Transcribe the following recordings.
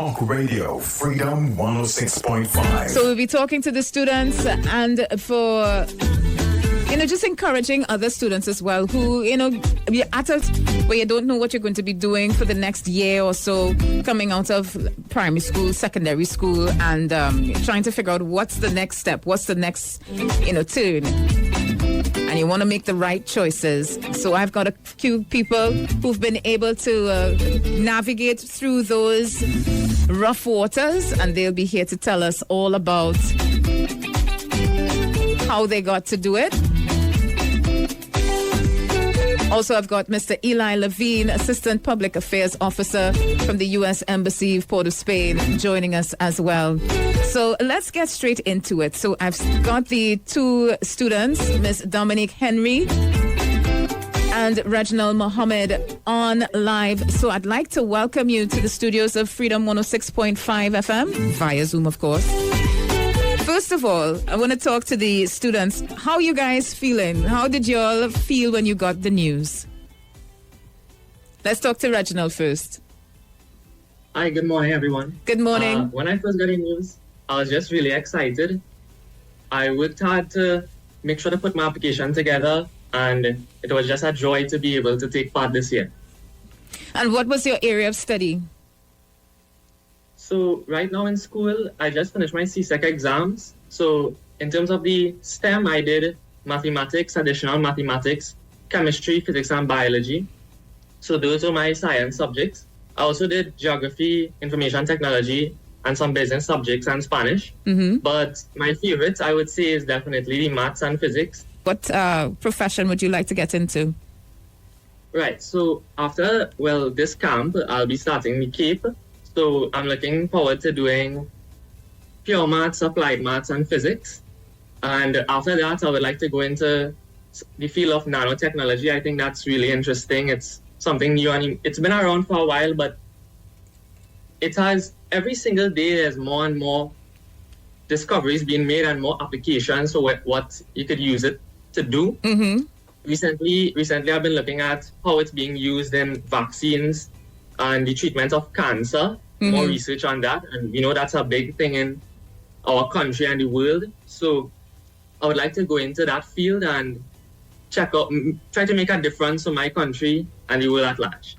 Talk Radio, Freedom 106.5. So we'll be talking to the students and for, just encouraging other students as well who, you're at a where you don't know what you're going to be doing for the next year or so, coming out of primary school, secondary school, and trying to figure out what's the next step, what's the next, turn. And you want to make the right choices. So I've got a few people who've been able to navigate through those rough waters, and they'll be here to tell us all about how they got to do it. Also, I've got Mr. Eli Levine, Assistant Public Affairs Officer from the U.S. Embassy, Port of Spain, joining us as well. So let's get straight into it. So I've got the two students, Miss Dominique Henry and Reginald Mohammed, on live. So I'd like to welcome you to the studios of Freedom 106.5 FM, via Zoom, of course. First of all, I want to talk to the students. How are you guys feeling? How did you all feel when you got the news? Let's talk to Reginald first. Hi, good morning, everyone. Good morning. When I first got the news, I was just really excited. I worked hard to make sure to put my application together, and it was just a joy to be able to take part this year. And what was your area of study? So right now in school, I just finished my CSEC exams. So in terms of the STEM, I did mathematics, additional mathematics, chemistry, physics, and biology. So those were my science subjects. I also did geography, information technology, and some business subjects and Spanish. Mm-hmm. But my favorite, I would say, is definitely the maths and physics. What profession would you like to get into? Right. So after, this camp, I'll be starting the CAPE. So I'm looking forward to doing pure maths, applied maths, and physics. And after that, I would like to go into the field of nanotechnology. I think that's really interesting. It's something new, and it's been around for a while, but it has, every single day, there's more and more discoveries being made and more applications for what you could use it to do. Mm-hmm. Recently, I've been looking at how it's being used in vaccines and the treatment of cancer, more research on that. And, that's a big thing in our country and the world. So I would like to go into that field and try to make a difference for my country and the world at large.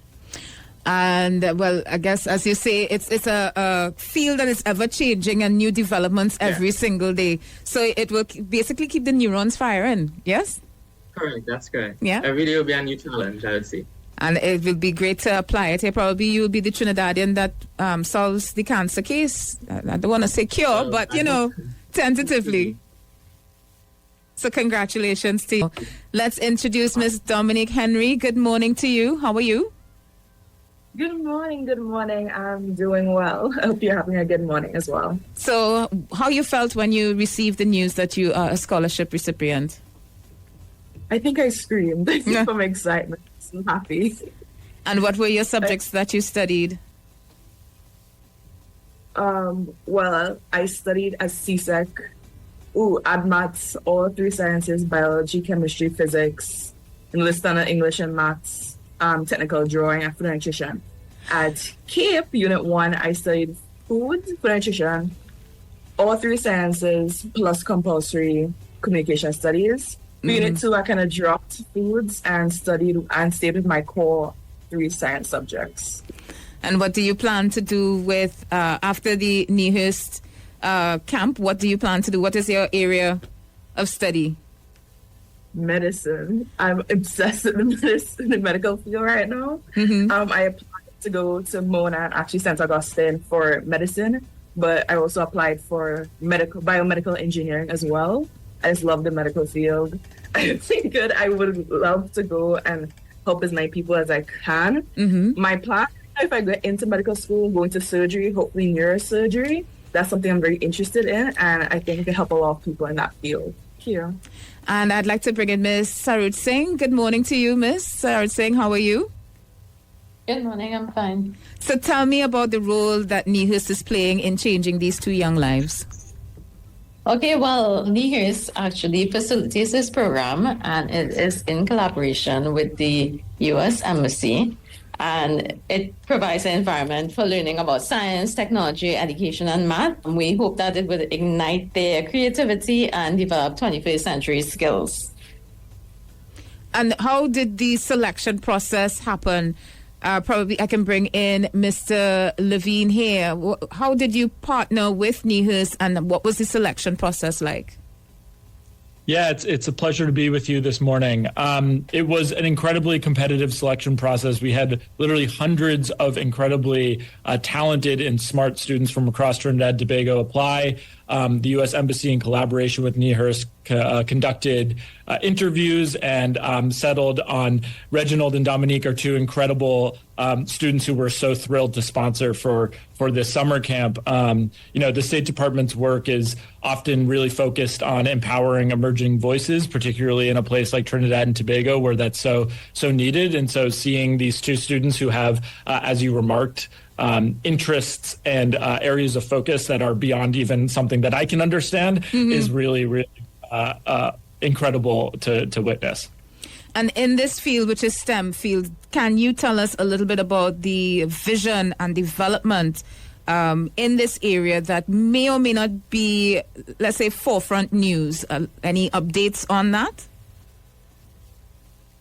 And, I guess, as you say, it's a field that is ever-changing and new developments every single day. So it will basically keep the neurons firing, yes? Correct, that's correct. Yeah. Every day will be a new challenge, I would say. And it will be great to apply it. Probably you'll be the Trinidadian that solves the cancer case. I don't want to say cure, but, tentatively. So congratulations to you. Let's introduce Ms. Dominique Henry. Good morning to you. How are you? Good morning. I'm doing well. I hope you're having a good morning as well. So how you felt when you received the news that you are a scholarship recipient? I think I screamed from excitement. I'm happy. And what were your subjects that you studied? I studied as CSEC, AdMaths, all three sciences, biology, chemistry, physics, English standard English and maths, technical drawing, and food and nutrition. At CAPE, Unit 1, I studied food and nutrition, all three sciences, plus compulsory communication studies. Unit 2, I kind of dropped foods and stayed with my core three science subjects. And what do you plan to do with, after the NIHERST camp, what do you plan to do? What is your area of study? Medicine. I'm obsessed with the medical field right now. Mm-hmm. I applied to go to Mona and actually St. Augustine for medicine, but I also applied for biomedical engineering as well. I just love the medical field. I think I would love to go and help as many people as I can. Mm-hmm. My plan, if I get into medical school, go into surgery, hopefully neurosurgery. That's something I'm very interested in, and I think it can help a lot of people in that field. Here. And I'd like to bring in Ms. Sarjusingh. Good morning to you, Ms. Sarjusingh. How are you? Good morning, I'm fine. So tell me about the role that NIHERST is playing in changing these two young lives. Okay, well, NIHERST actually facilitates this program, and it is in collaboration with the U.S. Embassy. and it provides an environment for learning about science, technology, education, and math. We hope that it will ignite their creativity and develop 21st century skills. And how did the selection process happen? Probably I can bring in Mr. Levine here. How did you partner with NIHERST, and what was the selection process like? Yeah, it's a pleasure to be with you this morning. It was an incredibly competitive selection process. We had literally hundreds of incredibly talented and smart students from across Trinidad and Tobago apply. The U.S. Embassy, in collaboration with NIHERST, conducted interviews and settled on Reginald and Dominique, are two incredible students who were so thrilled to sponsor for this summer camp. The State Department's work is often really focused on empowering emerging voices, particularly in a place like Trinidad and Tobago, where that's so needed. And so seeing these two students who have, as you remarked, interests and areas of focus that are beyond even something that I can understand is really, really incredible to witness. And in this field, which is STEM field, can you tell us a little bit about the vision and development in this area that may or may not be, let's say, forefront news? Any updates on that?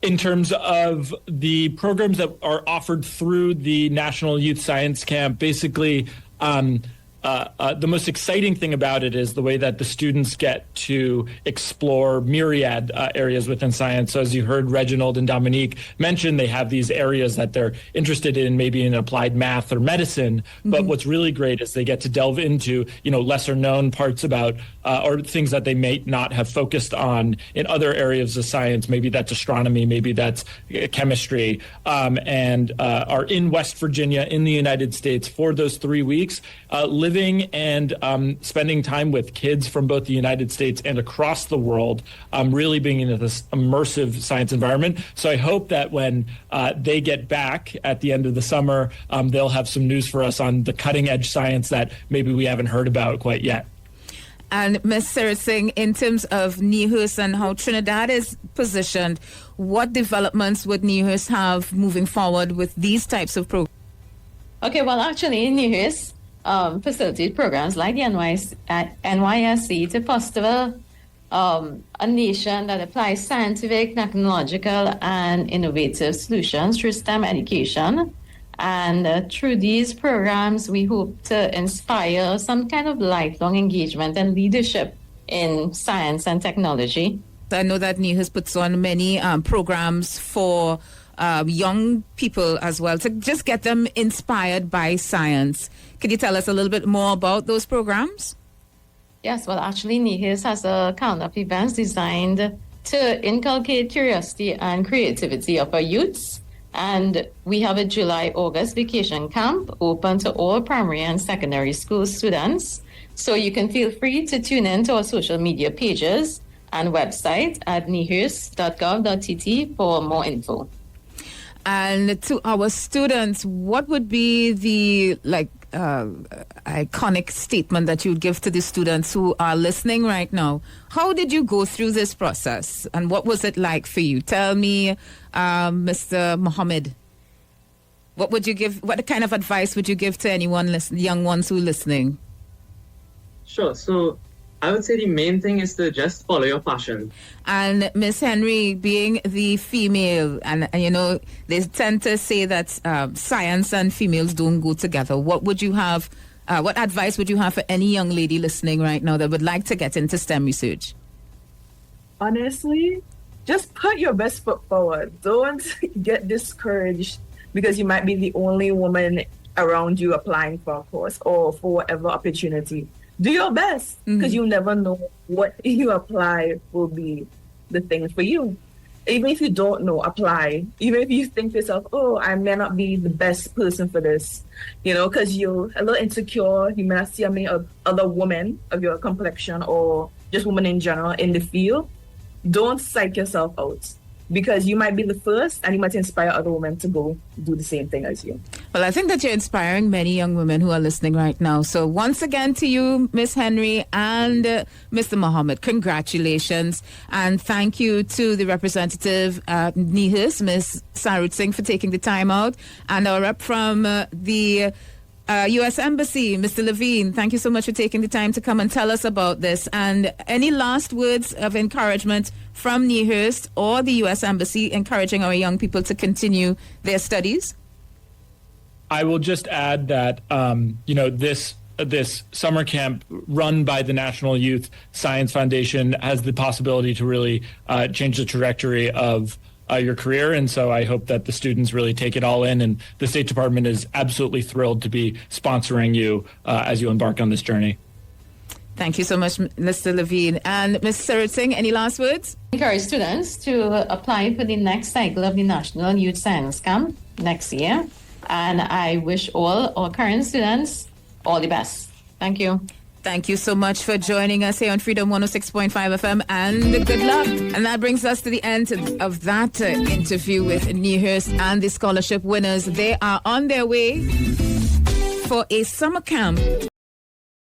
In terms of the programs that are offered through the National Youth Science Camp, basically, the most exciting thing about it is the way that the students get to explore myriad areas within science. So as you heard Reginald and Dominique mention, they have these areas that they're interested in, maybe in applied math or medicine. But what's really great is they get to delve into, lesser known parts about or things that they may not have focused on in other areas of science. Maybe that's astronomy, maybe that's chemistry, and are in West Virginia in the United States for those 3 weeks, living and spending time with kids from both the United States and across the world, really being in this immersive science environment. So I hope that when they get back at the end of the summer, they'll have some news for us on the cutting edge science that maybe we haven't heard about quite yet. And Ms. Sarjusingh, in terms of NIHERST and how Trinidad is positioned, what developments would NIHERST have moving forward with these types of programs? Okay, well, actually, NIHERST facilitates programs like the NYSC to foster a nation that applies scientific, technological, and innovative solutions through STEM education. And through these programs, we hope to inspire some kind of lifelong engagement and leadership in science and technology. I know that NIHERST puts on many programs for young people as well, to just get them inspired by science. Can you tell us a little bit more about those programs? Yes, well, actually, NIHERST has a calendar of events designed to inculcate curiosity and creativity of our youths. And we have a July-August vacation camp open to all primary and secondary school students. So you can feel free to tune in to our social media pages and website at nihirst.gov.tt for more info. And to our students, what would be the iconic statement that you'd give to the students who are listening right now? How did you go through this process, and what was it like for you? Tell me, Mr. Mohammed, what would you give? What kind of advice would you give to anyone young ones who are listening? Sure. So I would say the main thing is to just follow your passion. And Miss Henry, being the female, and they tend to say that science and females don't go together. What would you have? What advice would you have for any young lady listening right now that would like to get into STEM research? Honestly, just put your best foot forward. Don't get discouraged because you might be the only woman around you applying for a course or for whatever opportunity. Do your best, because you never know what you apply will be the thing for you. Even if you don't know, apply. Even if you think to yourself, oh, I may not be the best person for this, because you're a little insecure. You may not see many other women of your complexion or just women in general in the field. Don't psych yourself out. because you might be the first and you might inspire other women to go do the same thing as you. Well, I think that you're inspiring many young women who are listening right now. So once again to you, Miss Henry and Mr. Mohammed, congratulations. And thank you to the representative at NIHERST, Miss Sarjusingh, for taking the time out. And our rep from the U.S. Embassy, Mr. Levine, thank you so much for taking the time to come and tell us about this. And any last words of encouragement from NIHERST or the U.S. Embassy encouraging our young people to continue their studies? I will just add that, this summer camp run by the National Youth Science Foundation has the possibility to really change the trajectory of your career. And so I hope that the students really take it all in. And the State Department is absolutely thrilled to be sponsoring you as you embark on this journey. Thank you so much, Mr. Levine. And Ms. Sarjusingh, any last words? Encourage students to apply for the next cycle of the National Youth Science Camp next year. And I wish all our current students all the best. Thank you. Thank you so much for joining us here on Freedom 106.5 FM, and good luck. And that brings us to the end of that interview with NIHERST and the scholarship winners. They are on their way for a summer camp